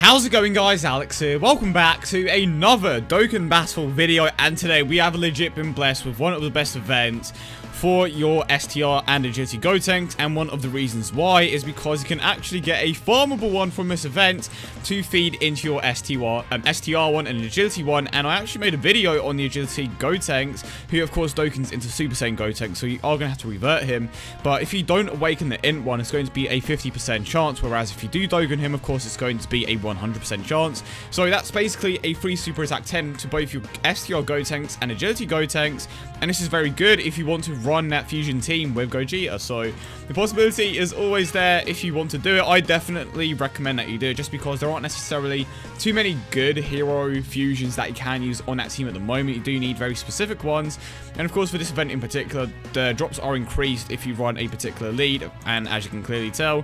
How's it going, guys? Alex here. Welcome back to another Dokkan Battle video, and today we have legit been blessed with one of the best events for your STR and Agility Gotenks, and one of the reasons why is because you can actually get a farmable one from this event to feed into your STR one and Agility one. And I actually made a video on the Agility Gotenks, who of course Dokkans into Super Saiyan Gotenks, so you are going to have to revert him. But if you don't awaken the Int one, it's going to be a 50% chance, whereas if you do Dokkan him, of course it's going to be a 100% chance. So that's basically a free Super Attack 10 to both your STR Gotenks and Agility Gotenks, and this is very good if you want to run that fusion team with Gogeta. So the possibility is always there if you want to do it. I definitely recommend that you do it, just because there aren't necessarily too many good hero fusions that you can use on that team at the moment. You do need very specific ones, and of course for this event in particular, the drops are increased if you run a particular lead, and as you can clearly tell,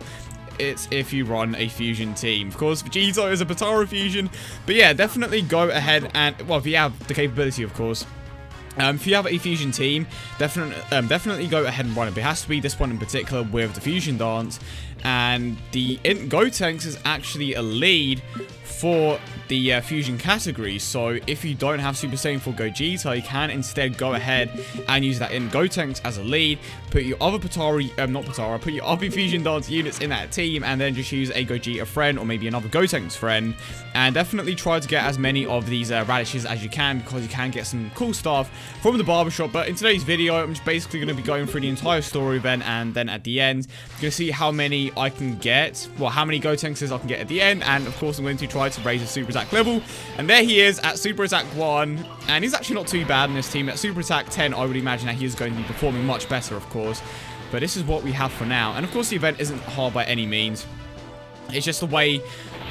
it's if you run a fusion team. Of course, Vegeta is a Potara fusion, but yeah, definitely go ahead and, well, if you have the capability, of course. If you have a fusion team, definitely go ahead and run it. But it has to be this one in particular with the fusion dance. And the Int Gotenks is actually a lead for the fusion category. So if you don't have Super Saiyan for Gogeta, you can instead go ahead and use that Int Gotenks as a lead. Put your other put your other fusion dance units in that team, and then just use a Gogeta friend or maybe another Gotenks friend. And definitely try to get as many of these radishes as you can, because you can get some cool stuff from the barbershop. But in today's video, I'm just basically going to be going through the entire story event, and then at the end, you're going to see how many I can get, well, how many Gotenkses I can get at the end. And of course, I'm going to try to raise his Super Attack level, and there he is at Super Attack 1, and he's actually not too bad in this team. At Super Attack 10, I would imagine that he is going to be performing much better, of course, but this is what we have for now. And of course, the event isn't hard by any means. It's just the way,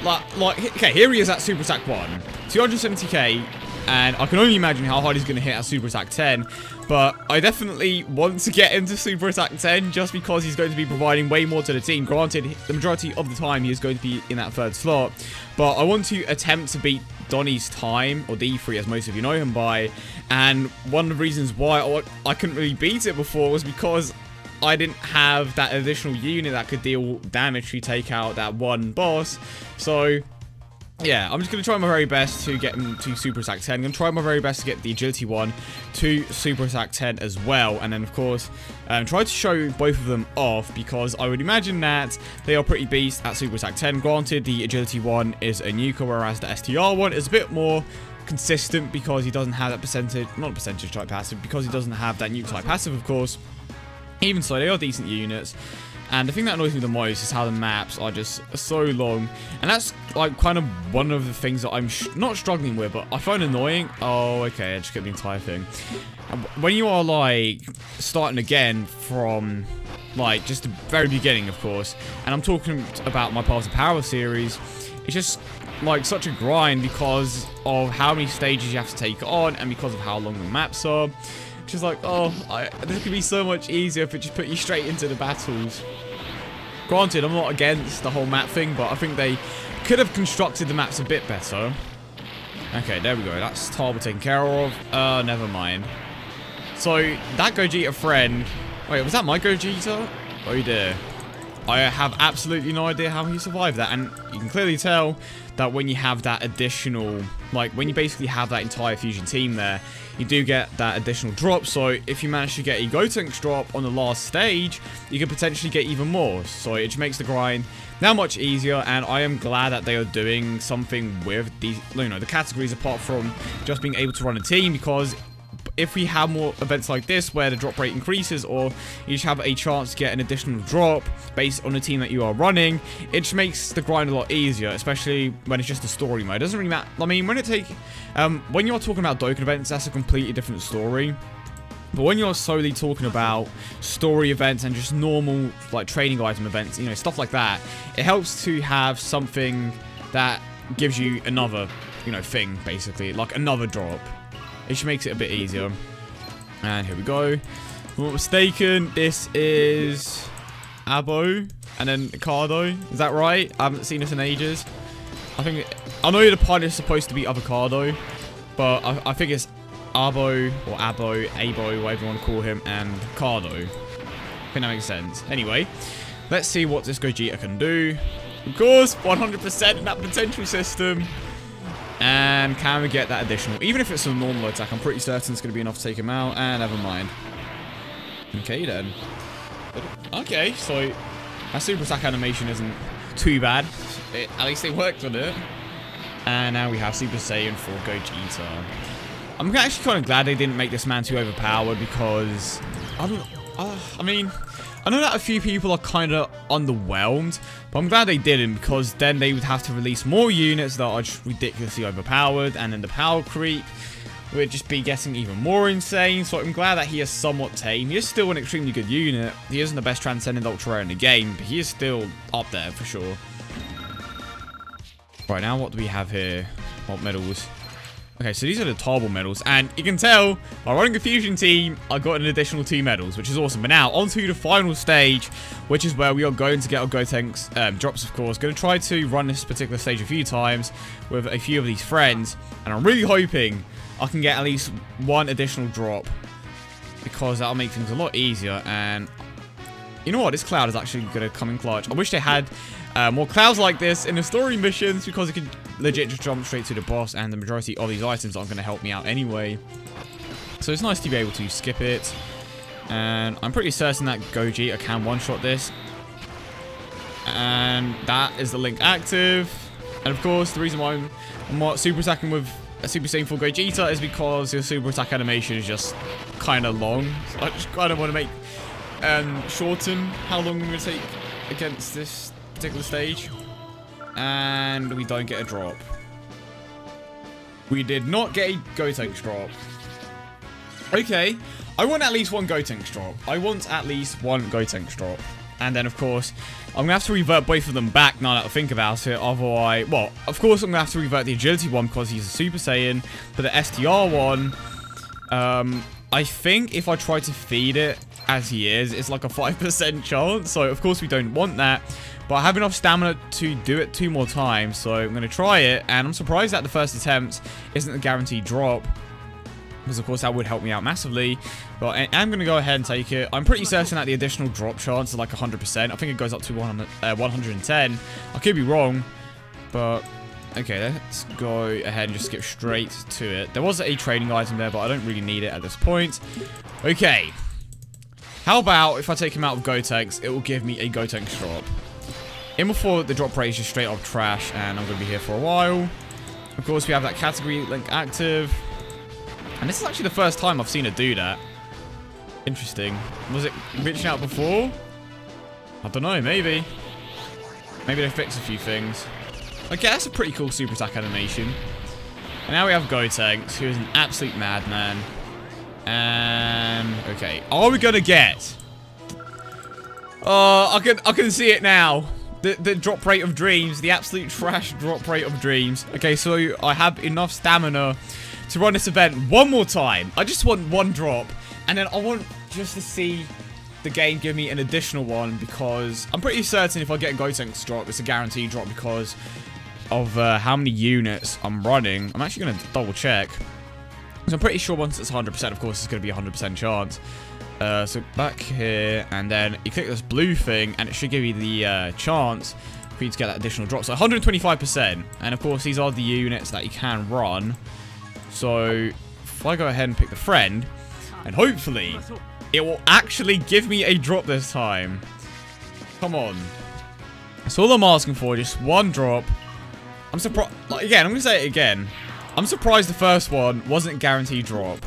okay, here he is at Super Attack 1, 270k, and I can only imagine how hard he's going to hit at Super Attack 10, but I definitely want to get into Super Attack 10 just because he's going to be providing way more to the team. Granted, the majority of the time he is going to be in that third slot, but I want to attempt to beat Donnie's time, or D3 as most of you know him by, and one of the reasons why I couldn't really beat it before was because I didn't have that additional unit that could deal damage to take out that one boss. So yeah, I'm just going to try my very best to get him to Super Attack 10. I'm going to try my very best to get the Agility one to Super Attack 10 as well. And then, of course, try to show both of them off, because I would imagine that they are pretty beast at Super Attack 10. Granted, the Agility one is a nuker, whereas the STR one is a bit more consistent because he doesn't have that percentage type passive, because he doesn't have that nuke type passive, of course. Even so, they are decent units. And the thing that annoys me the most is how the maps are just so long. And that's like kind of one of the things that I'm not struggling with, but I find annoying. Oh, okay, I just get the entire thing. When you are like starting again from like just the very beginning, of course, and I'm talking about my Path to Power series, it's just like such a grind because of how many stages you have to take on, and because of how long the maps are. Just like, oh, this could be so much easier if it just put you straight into the battles. Granted, I'm not against the whole map thing, but I think they could have constructed the maps a bit better. Okay, there we go. That's Tarbell taken care of. Never mind. So, that Gogeta friend... Wait, was that my Gogeta? Oh dear. I have absolutely no idea how he survived that, and you can clearly tell that when you have that additional, like when you basically have that entire fusion team there, you do get that additional drop. So if you manage to get a Gotenks drop on the last stage, you could potentially get even more. So it just makes the grind now much easier, and I am glad that they are doing something with these, you know, the categories apart from just being able to run a team, because if we have more events like this where the drop rate increases, or you just have a chance to get an additional drop based on the team that you are running, it just makes the grind a lot easier, especially when it's just a story mode. It doesn't really matter. I mean, when you're talking about Dokkan events, that's a completely different story. But when you're solely talking about story events and just normal like training item events, you know, stuff like that, it helps to have something that gives you another, you know, thing, basically, like another drop. It just makes it a bit easier. And here we go. If I'm not mistaken, this is Abo and then Cardo. Is that right? I haven't seen this in ages. I know the pilot is supposed to be Avocado, but I think it's Abo or Abo, whatever you want to call him, and Cardo. I think that makes sense. Anyway, let's see what this Gogeta can do. Of course, 100% in that potential system. And can we get that additional? Even if it's a normal attack, I'm pretty certain it's going to be enough to take him out. And never mind. Okay, then. Okay, so that super attack animation isn't too bad. At least they worked on it. And now we have Super Saiyan for Gogeta. I'm actually kind of glad they didn't make this man too overpowered because... I mean... I know that a few people are kind of underwhelmed, but I'm glad they didn't because then they would have to release more units that are just ridiculously overpowered, and then the power creep would just be getting even more insane. So I'm glad that he is somewhat tame. He is still an extremely good unit. He isn't the best Transcendent Ultra Rare in the game, but he is still up there for sure. Right, now what do we have here? What medals? Okay, so these are the Tarball medals, and you can tell by running a fusion team, I got an additional 2 medals, which is awesome. But now, on to the final stage, which is where we are going to get our Gotenks drops, of course. Going to try to run this particular stage a few times with a few of these friends, and I'm really hoping I can get at least 1 additional drop, because that'll make things a lot easier. And you know what? This cloud is actually going to come in clutch. I wish they had more clouds like this in the story missions, because you can legit just jump straight to the boss, and the majority of these items aren't going to help me out anyway. So it's nice to be able to skip it. And I'm pretty certain that Gogeta can one-shot this. And that is the link active. And of course, the reason why I'm not super attacking with a Super Saiyan for Gogeta is because your super attack animation is just kind of long. So I just kind of want to make shorten how long I'm going to take against this particular stage. And we don't get a drop. We did not get a Gotenks drop. Okay, I want at least 1 Gotenks drop. I want at least 1 Gotenks drop. And then, of course, I'm going to have to revert both of them back now that I think about it. Otherwise, well, of course, I'm going to have to revert the Agility one because he's a Super Saiyan. But the STR one, I think if I try to feed it as he is, it's like a 5% chance. So, of course, we don't want that. But I have enough stamina to do it 2 more times. So, I'm going to try it. And I'm surprised that the first attempt isn't a guaranteed drop, because, of course, that would help me out massively. But I'm going to go ahead and take it. I'm pretty certain that the additional drop chance is like 100%. I think it goes up to 110. I could be wrong. But, okay, let's go ahead and just skip straight to it. There was a training item there, but I don't really need it at this point. Okay. How about if I take him out of Gotenks, it will give me a Gotenks drop. In before, the drop rate is just straight up trash, and I'm going to be here for a while. Of course, we have that category link active. And this is actually the first time I've seen it do that. Interesting. Was it glitching out before? I don't know, maybe. Maybe they fixed a few things. Okay, that's a pretty cool super attack animation. And now we have Gotenks, who is an absolute madman. And okay, are we gonna get? I can see it now. The drop rate of dreams, the absolute trash drop rate of dreams. Okay, so I have enough stamina to run this event 1 more time. I just want 1 drop, and then I want just to see the game give me an additional one, because I'm pretty certain if I get a Gotenks drop, it's a guaranteed drop because of how many units I'm running. I'm actually going to double check. So I'm pretty sure once it's 100%, of course, it's going to be a 100% chance. So back here, and then you click this blue thing, and it should give you the chance for you to get that additional drop. So 125%. And of course, these are the units that you can run. So if I go ahead and pick the friend, and hopefully it will actually give me a drop this time. Come on. That's all I'm asking for, just 1 drop. I'm surprised. Like, again, I'm going to say it again. I'm surprised the first one wasn't a guaranteed drop.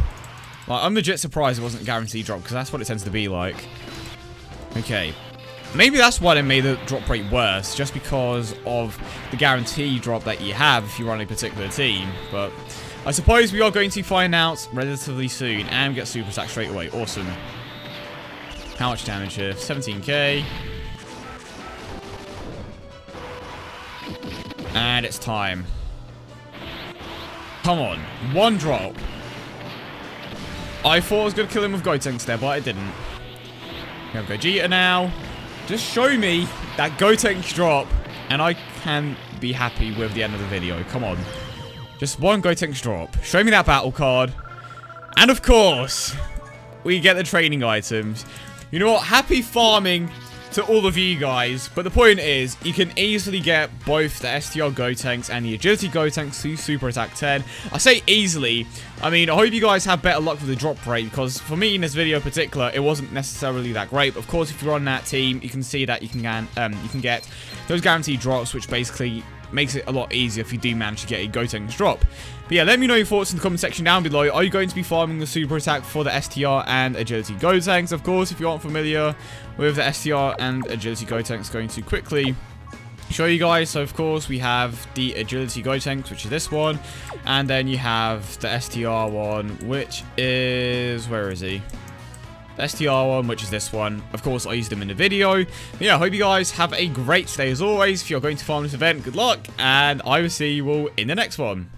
Like, I'm legit surprised it wasn't a guaranteed drop, because that's what it tends to be like. Okay. Maybe that's why they made the drop rate worse, just because of the guaranteed drop that you have if you run a particular team. But I suppose we are going to find out relatively soon and get super attack straight away. Awesome. How much damage here? 17k. And it's time. Come on. 1 drop. I thought I was going to kill him with Gotenks there, but I didn't. We have Gogeta now. Just show me that Gotenks drop, and I can be happy with the end of the video. Come on. Just 1 Gotenks drop. Show me that battle card. And of course, we get the training items. You know what? Happy farming to all of you guys. But the point is, you can easily get both the STR Gotenks and the Agility Gotenks to Super Attack 10. I say easily. I mean, I hope you guys have better luck with the drop rate, because for me in this video in particular, it wasn't necessarily that great. But of course, if you're on that team, you can see that you can get those guaranteed drops, which basically makes it a lot easier if you do manage to get a Gotenks drop. But yeah, let me know your thoughts in the comment section down below. Are you going to be farming the Super Attack for the STR and Agility Gotenks? Of course, if you aren't familiar with the STR and Agility Gotenks, going to quickly show you guys. So of course we have the Agility Gotenks, which is this one, and then you have the STR one, which is, where is he? The STR one, which is this one. Of course, I used them in the video. But yeah, I hope you guys have a great day as always. If you're going to farm this event, good luck, and I will see you all in the next one.